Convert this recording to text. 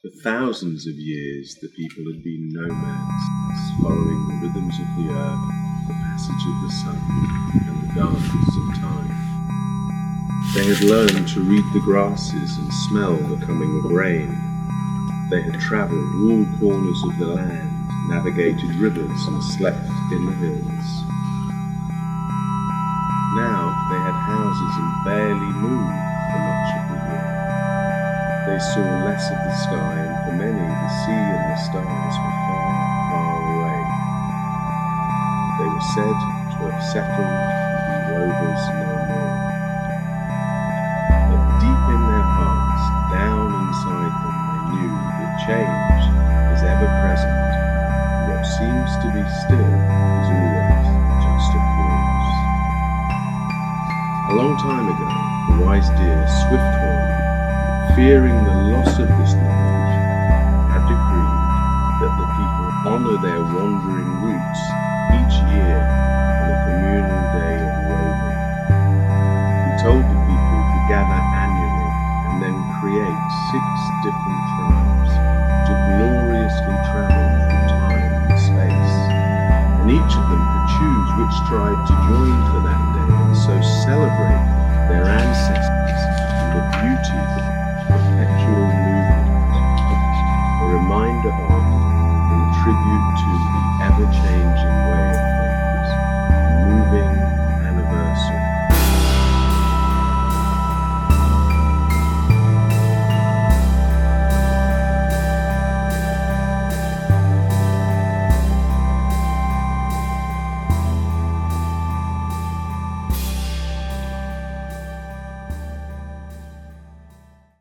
For thousands of years, the people had been nomads, following the rhythms of the earth, the passage of the sun, and the dance of time. They had learned to read the grasses and smell the coming of rain. They had travelled all corners of the land, navigated rivers, and slept in the hills. Now they had houses and barely moved for much of the year. They saw less of the sky, and for many the sea and the stars were far, far away. They were said to have settled and be rovers no more. But deep in their hearts, down inside them, they knew that change is ever present, and what seems to be still is always just a pause. A long time ago, the wise deer Swifthorn, fearing the loss of this knowledge, had decreed that the people honour their wandering roots each year on a communal day of roving. He told the people to gather annually and then create 6 different tribes to gloriously travel through time and space, and each of them could choose which tribe to join for that day and so celebrate their ancestors and the beauty of perpetual movement, a reminder of and tribute to the ever-changing ways